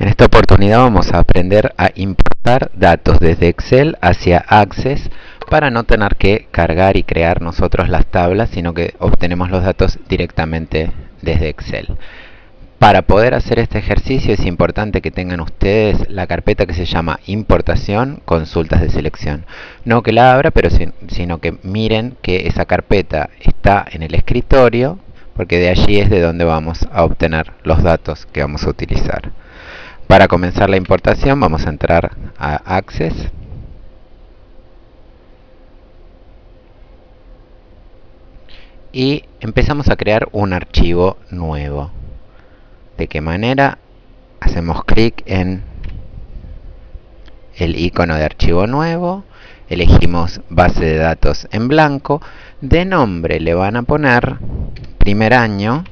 En esta oportunidad vamos a aprender a importar datos desde Excel hacia Access para no tener que cargar y crear nosotros las tablas, sino que obtenemos los datos directamente desde Excel. Para poder hacer este ejercicio es importante que tengan ustedes la carpeta que se llama Importación, Consultas de Selección. No que la abra, pero sino que miren que esa carpeta está en el escritorio, porque de allí es de donde vamos a obtener los datos que vamos a utilizar. Para comenzar la importación vamos a entrar a Access. Y empezamos a crear un archivo nuevo. ¿De qué manera? Hacemos clic en el icono de archivo nuevo, elegimos base de datos en blanco, de nombre le van a poner primer año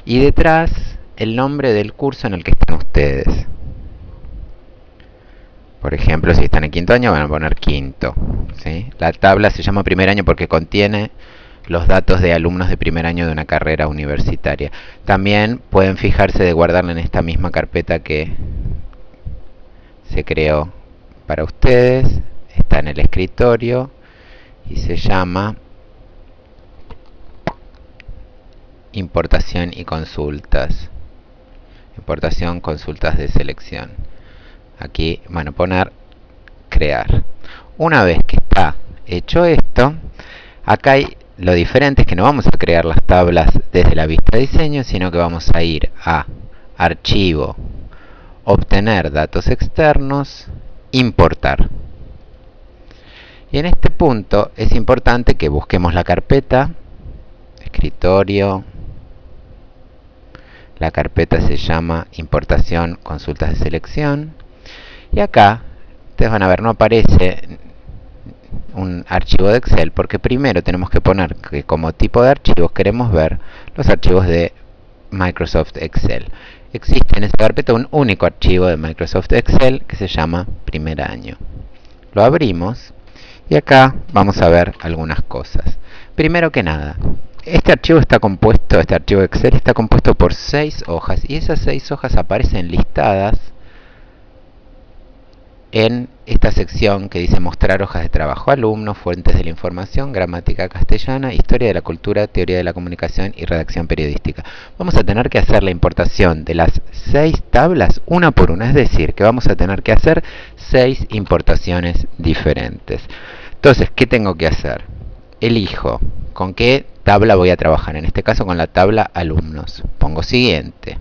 y detrás el nombre del curso en el que están ustedes. Por ejemplo, si están en quinto año van a poner quinto, ¿sí? La tabla se llama primer año porque contiene los datos de alumnos de primer año de una carrera universitaria. También pueden fijarse de guardarla en esta misma carpeta que se creó para ustedes. Está en el escritorio y se llama Importación y Consultas. Importación, consultas de selección. Aquí van a poner crear. Una vez que está hecho esto, acá hay lo diferente es que no vamos a crear las tablas desde la vista de diseño, sino que vamos a ir a archivo, obtener datos externos, importar. Y en este punto es importante que busquemos la carpeta, escritorio, la carpeta se llama importación, consultas de selección, y acá ustedes van a ver no aparece un archivo de Excel porque primero tenemos que poner que como tipo de archivos queremos ver los archivos de Microsoft Excel. Existe en esta carpeta un único archivo de Microsoft Excel que se llama primer año. Lo abrimos y acá vamos a ver algunas cosas. Primero que nada, este archivo de Excel está compuesto por 6 hojas y esas 6 hojas aparecen listadas en esta sección que dice mostrar hojas de trabajo, alumnos, fuentes de la información, gramática castellana, historia de la cultura, teoría de la comunicación y redacción periodística. Vamos a tener que hacer la importación de las 6 tablas una por una, es decir, que vamos a tener que hacer 6 importaciones diferentes. Entonces, ¿qué tengo que hacer? Elijo con qué tabla voy a trabajar, en este caso con la tabla alumnos. Pongo siguiente.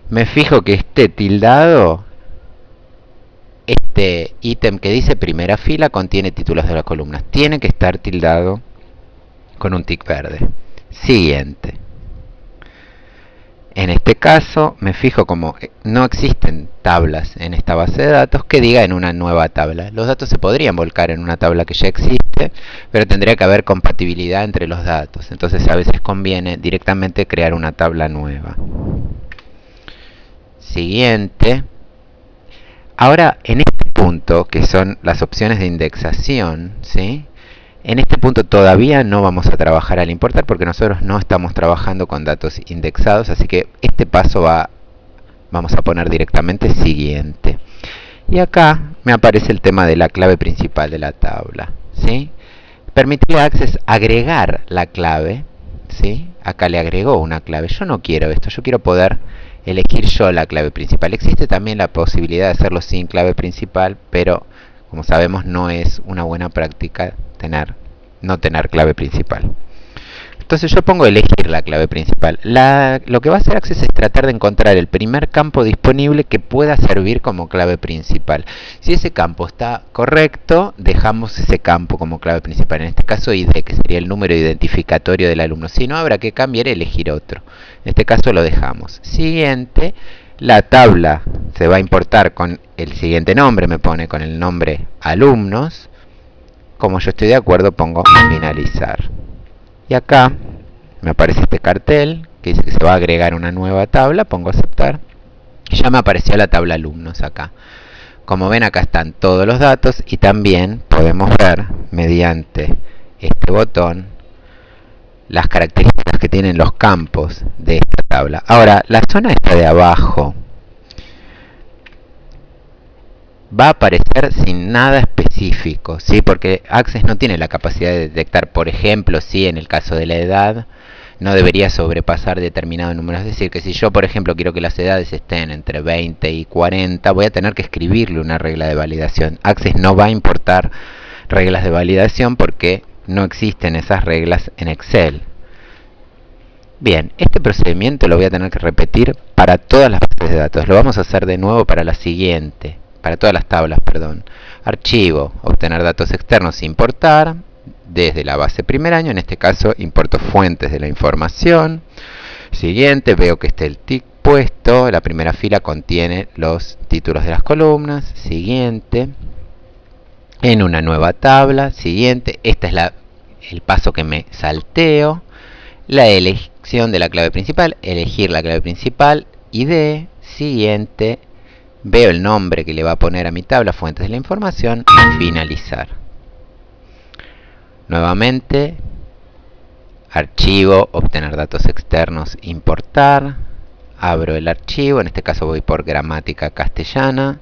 Me fijo que esté tildado. Este ítem que dice primera fila contiene títulos de las columnas. Tiene que estar tildado con un tic verde. Siguiente. En este caso me fijo como no existen tablas en esta base de datos que diga en una nueva tabla. Los datos se podrían volcar en una tabla que ya existe, pero tendría que haber compatibilidad entre los datos. Entonces a veces conviene directamente crear una tabla nueva. Siguiente. Ahora, en este punto, que son las opciones de indexación, ¿sí? En este punto todavía no vamos a trabajar al importar porque nosotros no estamos trabajando con datos indexados, así que este paso vamos a poner directamente siguiente. Y acá me aparece el tema de la clave principal de la tabla, ¿sí? Permitirle a Access agregar la clave, ¿sí? Acá le agregó una clave. Yo no quiero esto, yo quiero poder elegir yo la clave principal. Existe también la posibilidad de hacerlo sin clave principal, pero como sabemos no es una buena práctica no tener clave principal. Entonces yo pongo elegir la clave principal. Lo que va a hacer Access es tratar de encontrar el primer campo disponible que pueda servir como clave principal. Si ese campo está correcto, dejamos ese campo como clave principal. En este caso ID, que sería el número identificatorio del alumno. Si no, habrá que cambiar y elegir otro. En este caso lo dejamos. Siguiente, la tabla se va a importar con el siguiente nombre, me pone con el nombre alumnos. Como yo estoy de acuerdo, pongo finalizar. Y acá me aparece este cartel que dice que se va a agregar una nueva tabla, pongo aceptar. Y ya me apareció la tabla alumnos acá. Como ven, acá están todos los datos y también podemos ver mediante este botón las características que tienen los campos de esta tabla. Ahora, la zona esta de abajo va a aparecer sin nada específico, ¿sí? Porque Access no tiene la capacidad de detectar, por ejemplo, si en el caso de la edad no debería sobrepasar determinado número. Es decir, que si yo, por ejemplo, quiero que las edades estén entre 20 y 40, voy a tener que escribirle una regla de validación. Access no va a importar reglas de validación porque no existen esas reglas en Excel. Bien, este procedimiento lo voy a tener que repetir para todas las bases de datos. Lo vamos a hacer de nuevo para la siguiente, para todas las tablas, perdón. Archivo, obtener datos externos, importar. Desde la base primer año, en este caso importo fuentes de la información. Siguiente, veo que está el tick puesto, la primera fila contiene los títulos de las columnas. Siguiente, en una nueva tabla. Siguiente, este es el paso que me salteo. La elección de la clave principal, elegir la clave principal, ID. Siguiente, veo el nombre que le va a poner a mi tabla, fuentes de la información, y finalizar. Nuevamente, archivo, obtener datos externos, importar. Abro el archivo, en este caso voy por gramática castellana.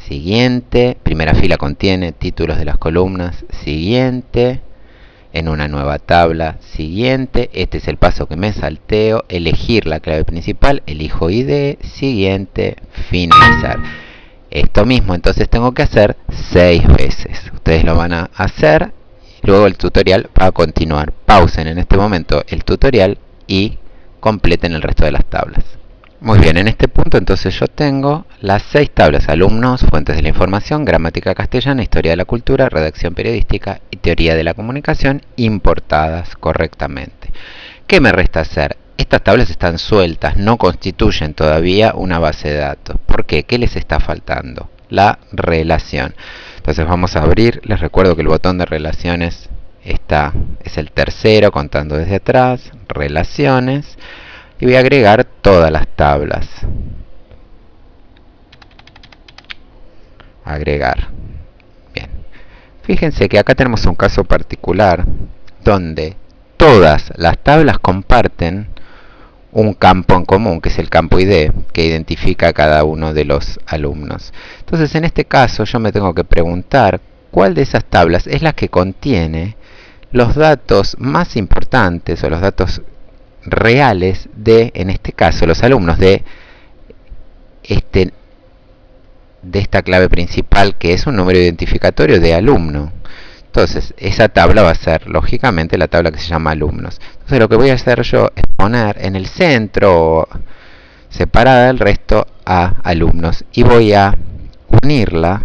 Siguiente, primera fila contiene títulos de las columnas. Siguiente, en una nueva tabla. Siguiente, este es el paso que me salteo. Elegir la clave principal, elijo ID. Siguiente, finalizar. Esto mismo entonces tengo que hacer 6 veces. Ustedes lo van a hacer. Luego el tutorial va a continuar. Pausen en este momento el tutorial y completen el resto de las tablas. Muy bien, en este punto entonces yo tengo las 6 tablas: alumnos, fuentes de la información, gramática castellana, historia de la cultura, redacción periodística y teoría de la comunicación importadas correctamente. ¿Qué me resta hacer? Estas tablas están sueltas, no constituyen todavía una base de datos. ¿Por qué? ¿Qué les está faltando? La relación. Entonces vamos a abrir, les recuerdo que el botón de relaciones es el tercero contando desde atrás, relaciones, y voy a agregar todas las tablas. Agregar. Bien. Fíjense que acá tenemos un caso particular donde todas las tablas comparten un campo en común, que es el campo ID, que identifica a cada uno de los alumnos. Entonces, en este caso, yo me tengo que preguntar cuál de esas tablas es la que contiene los datos más importantes o los datos reales de, en este caso, los alumnos de esta clave principal, que es un número identificatorio de alumno. Entonces, esa tabla va a ser, lógicamente, la tabla que se llama alumnos. Entonces, lo que voy a hacer yo es poner en el centro, separada del resto, a alumnos. Y voy a unirla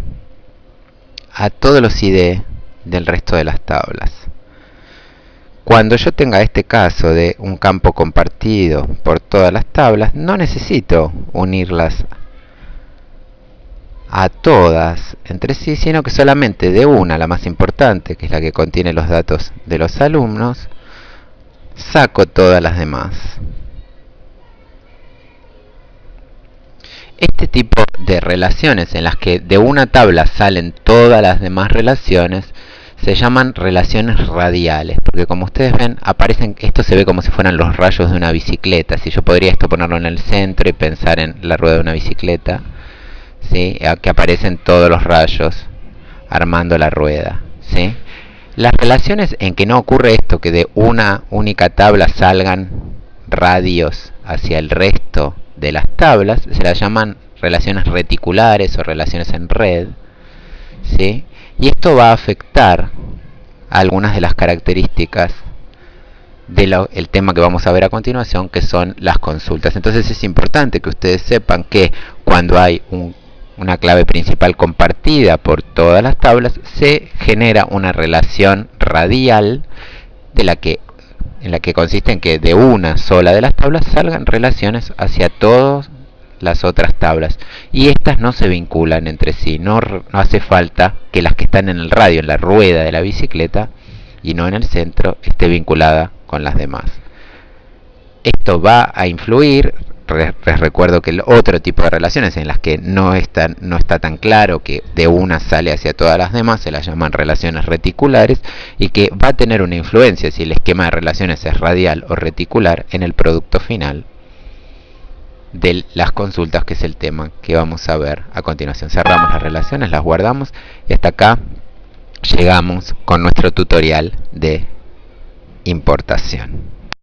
a todos los ID del resto de las tablas. Cuando yo tenga este caso de un campo compartido por todas las tablas, no necesito unirlas a todas entre sí, sino que solamente de una, la más importante, que es la que contiene los datos de los alumnos, saco todas las demás. Este tipo de relaciones en las que de una tabla salen todas las demás relaciones se llaman relaciones radiales, porque como ustedes ven, aparecen, esto se ve como si fueran los rayos de una bicicleta. Si yo podría esto ponerlo en el centro y pensar en la rueda de una bicicleta, ¿sí? Que aparecen todos los rayos armando la rueda, ¿sí? Las relaciones en que no ocurre esto, que de una única tabla salgan radios hacia el resto de las tablas, se las llaman relaciones reticulares o relaciones en red, ¿sí? Y esto va a afectar a algunas de las características del tema que vamos a ver a continuación, que son las consultas. Entonces es importante que ustedes sepan que cuando hay una clave principal compartida por todas las tablas, se genera una relación radial en la que consiste en que de una sola de las tablas salgan relaciones hacia todas las otras tablas, y estas no se vinculan entre sí. No hace falta que las que están en el radio, en la rueda de la bicicleta y no en el centro, esté vinculada con las demás. Esto va a influir Les recuerdo que el otro tipo de relaciones en las que no está tan claro que de una sale hacia todas las demás se las llaman relaciones reticulares, y que va a tener una influencia si el esquema de relaciones es radial o reticular en el producto final de las consultas, que es el tema que vamos a ver a continuación. Cerramos las relaciones, las guardamos, y hasta acá llegamos con nuestro tutorial de importación.